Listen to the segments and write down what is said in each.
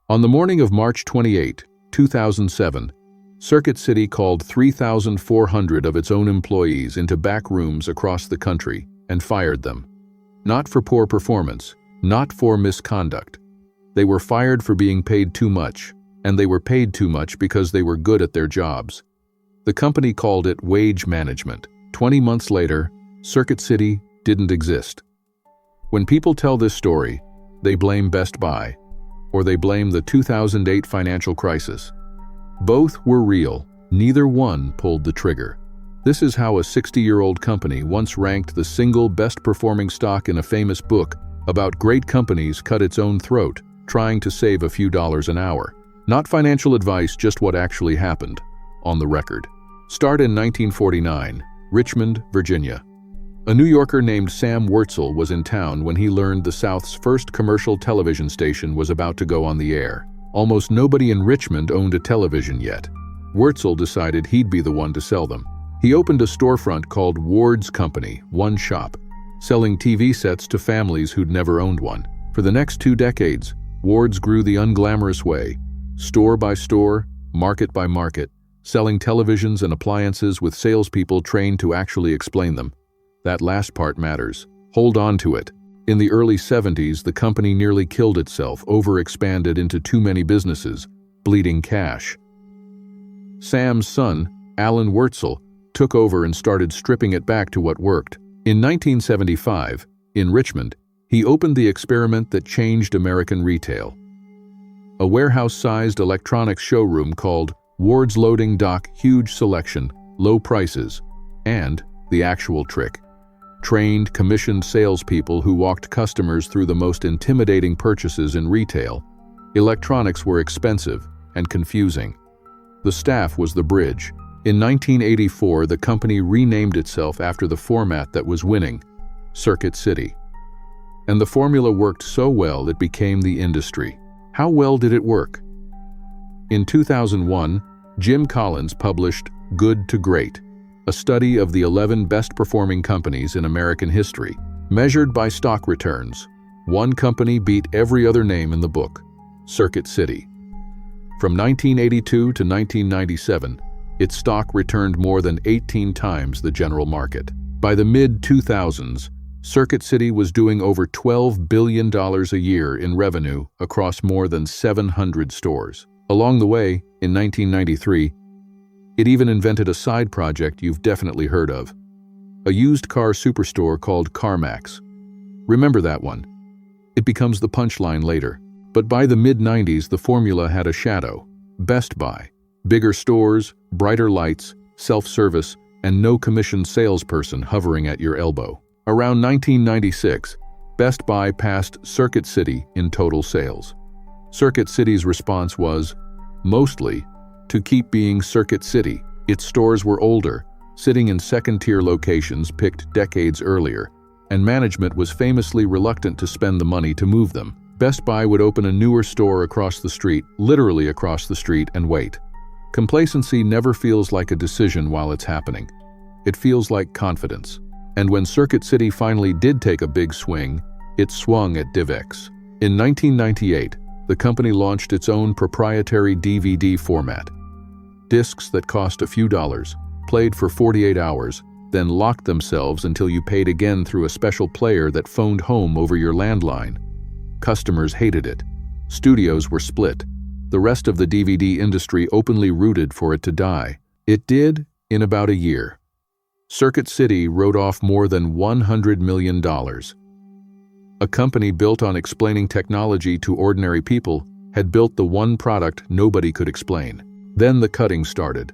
On the morning of March 28, 2007, Circuit City called 3,400 of its own employees into back rooms across the country and fired them. Not for poor performance, not for misconduct. They were fired for being paid too much, and they were paid too much because they were good at their jobs. The company called it wage management. 20 months later, Circuit City didn't exist. When people tell this story, they blame Best Buy, or they blame the 2008 financial crisis. Both were real. Neither one pulled the trigger. This is how a 60-year-old company once ranked the single best-performing stock in a famous book about great companies cut its own throat, trying to save a few dollars an hour. Not financial advice, just what actually happened, on the record. Start in 1949, Richmond, Virginia. A New Yorker named Sam Wurtzel was in town when he learned the South's first commercial television station was about to go on the air. Almost nobody in Richmond owned a television yet. Wurtzel decided he'd be the one to sell them. He opened a storefront called Ward's Company, One Shop, selling TV sets to families who'd never owned one. For the next 2 decades, Ward's grew the unglamorous way, store by store, market by market, selling televisions and appliances with salespeople trained to actually explain them. That last part matters. Hold on to it. In the early 70s, the company nearly killed itself, overexpanded into too many businesses, bleeding cash. Sam's son, Alan Wurtzel, took over and started stripping it back to what worked. In 1975, in Richmond, he opened the experiment that changed American retail. A warehouse-sized electronics showroom called Ward's Loading Dock. Huge selection, low prices, and the actual trick. Trained, commissioned salespeople who walked customers through the most intimidating purchases in retail. Electronics were expensive and confusing. The staff was the bridge. In 1984, the company renamed itself after the format that was winning, Circuit City. And the formula worked so well it became the industry. How well did it work? In 2001, Jim Collins published Good to Great, a study of the 11 best-performing companies in American history, measured by stock returns. One company beat every other name in the book, Circuit City. From 1982 to 1997, its stock returned more than 18 times the general market. By the mid-2000s, Circuit City was doing over $12 billion a year in revenue across more than 700 stores. Along the way, in 1993, it even invented a side project you've definitely heard of, a used car superstore called CarMax. Remember that one? It becomes the punchline later. But by the mid-90s, the formula had a shadow. Best Buy. Bigger stores, brighter lights, self-service, and no commissioned salesperson hovering at your elbow. Around 1996, Best Buy passed Circuit City in total sales. Circuit City's response was, mostly, to keep being Circuit City. Its stores were older, sitting in second-tier locations picked decades earlier, and management was famously reluctant to spend the money to move them. Best Buy would open a newer store across the street, literally across the street, and wait. Complacency never feels like a decision while it's happening. It feels like confidence. And when Circuit City finally did take a big swing, it swung at Divx. In 1998, the company launched its own proprietary DVD format. Discs that cost a few dollars, played for 48 hours, then locked themselves until you paid again through a special player that phoned home over your landline. Customers hated it. Studios were split. The rest of the DVD industry openly rooted for it to die. It did in about a year. Circuit City wrote off more than $100 million. A company built on explaining technology to ordinary people had built the one product nobody could explain. Then the cutting started.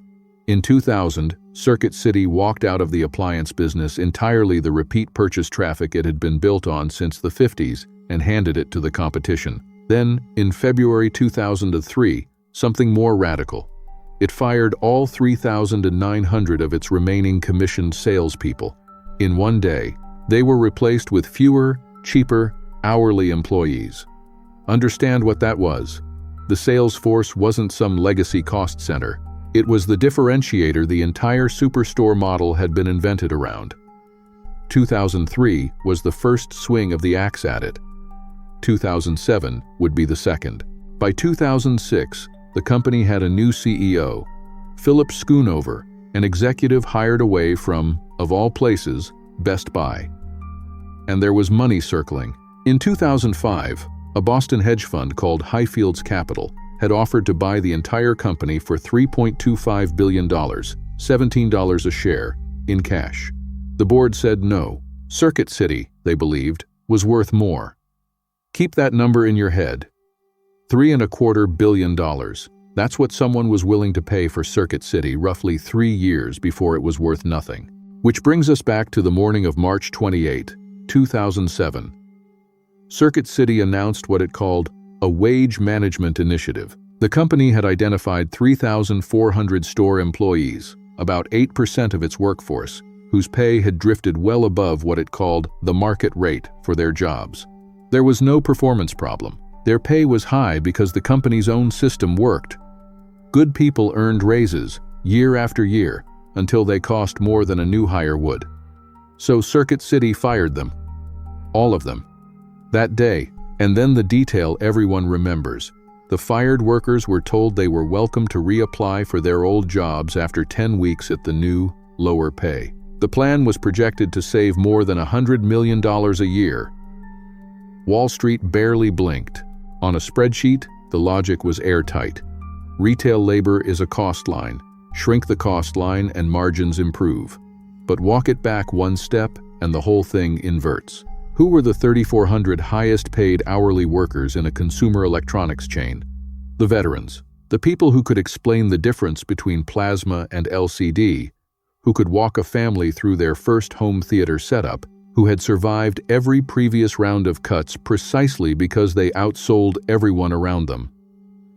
In 2000, Circuit City walked out of the appliance business entirely, the repeat purchase traffic it had been built on since the 50s, and handed it to the competition. Then, in February 2003, something more radical. It fired all 3,900 of its remaining commissioned salespeople. In one day, they were replaced with fewer, cheaper, hourly employees. Understand what that was. The sales force wasn't some legacy cost center. It was the differentiator the entire Superstore model had been invented around. 2003 was the first swing of the axe at it. 2007 would be the second. By 2006, the company had a new CEO, Philip Schoonover, an executive hired away from, of all places, Best Buy. And there was money circling. In 2005, a Boston hedge fund called Highfields Capital had offered to buy the entire company for $3.25 billion, $17 a share, in cash. The board said no. Circuit City, they believed, was worth more. Keep that number in your head. $3.25 billion. That's what someone was willing to pay for Circuit City roughly 3 years before it was worth nothing. Which brings us back to the morning of March 28, 2007. Circuit City announced what it called a wage management initiative. The company had identified 3,400 store employees, about 8% of its workforce, whose pay had drifted well above what it called the market rate for their jobs. There was no performance problem. Their pay was high because the company's own system worked. Good people earned raises, year after year, until they cost more than a new hire would. So Circuit City fired them. All of them. That day, and then the detail everyone remembers. The fired workers were told they were welcome to reapply for their old jobs after 10 weeks at the new, lower pay. The plan was projected to save more than $100 million a year. Wall Street barely blinked. On a spreadsheet, the logic was airtight. Retail labor is a cost line. Shrink the cost line and margins improve. But walk it back one step and the whole thing inverts. Who were the 3,400 highest-paid hourly workers in a consumer electronics chain? The veterans. The people who could explain the difference between plasma and LCD, who could walk a family through their first home theater setup, who had survived every previous round of cuts precisely because they outsold everyone around them.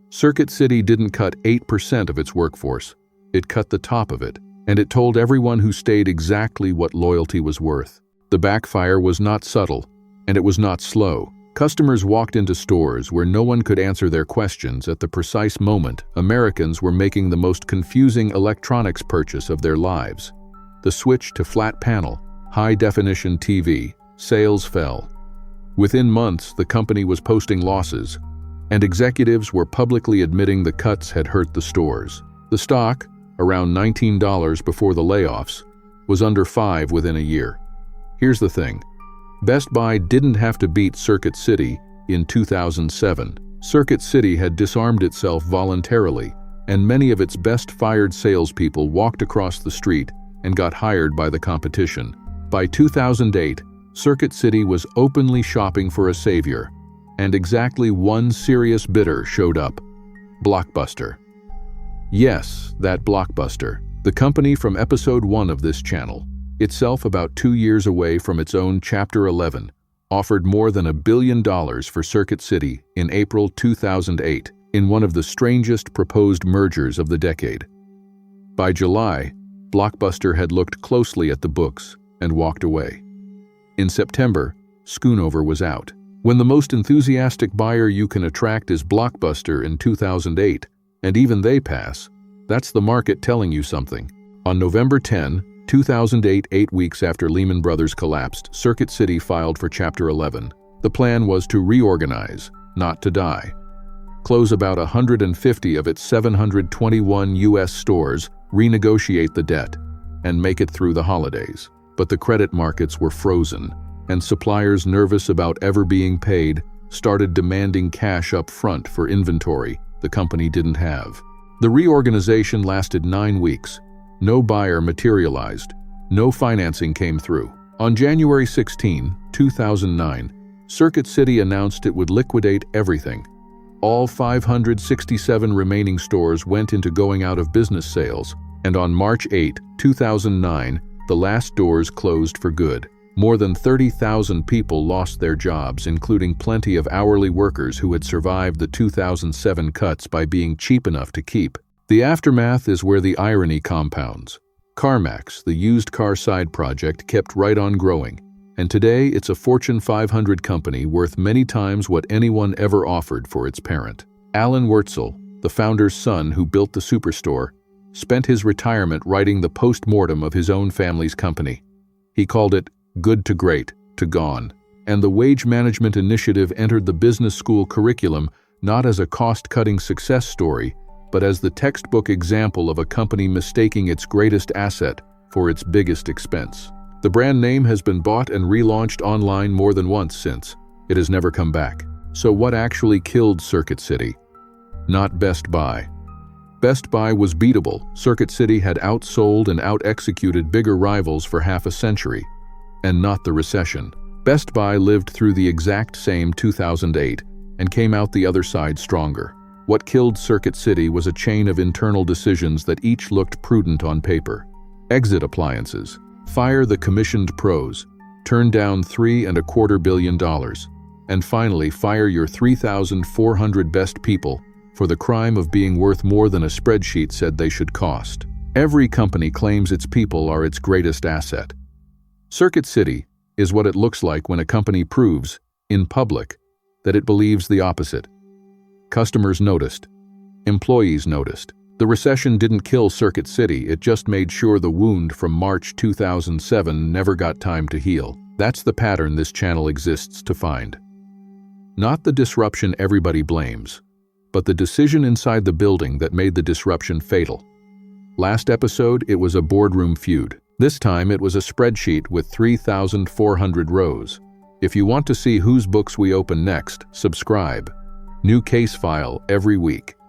Circuit City didn't cut 8% of its workforce. It cut the top of it, and it told everyone who stayed exactly what loyalty was worth. The backfire was not subtle, and it was not slow. Customers walked into stores where no one could answer their questions at the precise moment Americans were making the most confusing electronics purchase of their lives. The switch to flat panel, high-definition TV, sales fell. Within months, the company was posting losses, and executives were publicly admitting the cuts had hurt the stores. The stock, around $19 before the layoffs, was under $5 within a year. Here's the thing. Best Buy didn't have to beat Circuit City in 2007. Circuit City had disarmed itself voluntarily, and many of its best-fired salespeople walked across the street and got hired by the competition. By 2008, Circuit City was openly shopping for a savior, and exactly one serious bidder showed up: Blockbuster. Yes, that Blockbuster, the company from episode 1 of this channel, itself about 2 years away from its own Chapter 11, offered more than $1 billion for Circuit City in April 2008 in one of the strangest proposed mergers of the decade. By July, Blockbuster had looked closely at the books and walked away. In September, Schoonover was out. When the most enthusiastic buyer you can attract is Blockbuster in 2008, and even they pass, that's the market telling you something. On November 10, 2008, 8 weeks after Lehman Brothers collapsed, Circuit City filed for Chapter 11. The plan was to reorganize, not to die. Close about 150 of its 721 U.S. stores, renegotiate the debt, and make it through the holidays. But the credit markets were frozen, and suppliers, nervous about ever being paid, started demanding cash up front for inventory the company didn't have. The reorganization lasted 9 weeks. No buyer materialized. No financing came through. On January 16, 2009, Circuit City announced it would liquidate everything. All 567 remaining stores went into going out of business sales, and on March 8, 2009, the last doors closed for good. More than 30,000 people lost their jobs, including plenty of hourly workers who had survived the 2007 cuts by being cheap enough to keep. The aftermath is where the irony compounds. CarMax, the used car side project, kept right on growing, and today it's a Fortune 500 company worth many times what anyone ever offered for its parent. Alan Wurtzel, the founder's son who built the Superstore, spent his retirement writing the post-mortem of his own family's company. He called it good to great to gone, and the wage management initiative entered the business school curriculum not as a cost-cutting success story, but as the textbook example of a company mistaking its greatest asset for its biggest expense. The brand name has been bought and relaunched online more than once since. It has never come back. So what actually killed Circuit City? Not Best Buy. Best Buy was beatable. Circuit City had outsold and out-executed bigger rivals for half a century, and not the recession. Best Buy lived through the exact same 2008 and came out the other side stronger. What killed Circuit City was a chain of internal decisions that each looked prudent on paper. Exit appliances, fire the commissioned pros, turn down $3.25 billion, and finally fire your 3,400 best people for the crime of being worth more than a spreadsheet said they should cost. Every company claims its people are its greatest asset. Circuit City is what it looks like when a company proves, in public, that it believes the opposite. Customers noticed. Employees noticed. The recession didn't kill Circuit City, it just made sure the wound from March 2007 never got time to heal. That's the pattern this channel exists to find. Not the disruption everybody blames, but the decision inside the building that made the disruption fatal. Last episode, it was a boardroom feud. This time, it was a spreadsheet with 3,400 rows. If you want to see whose books we open next, subscribe. New case file every week.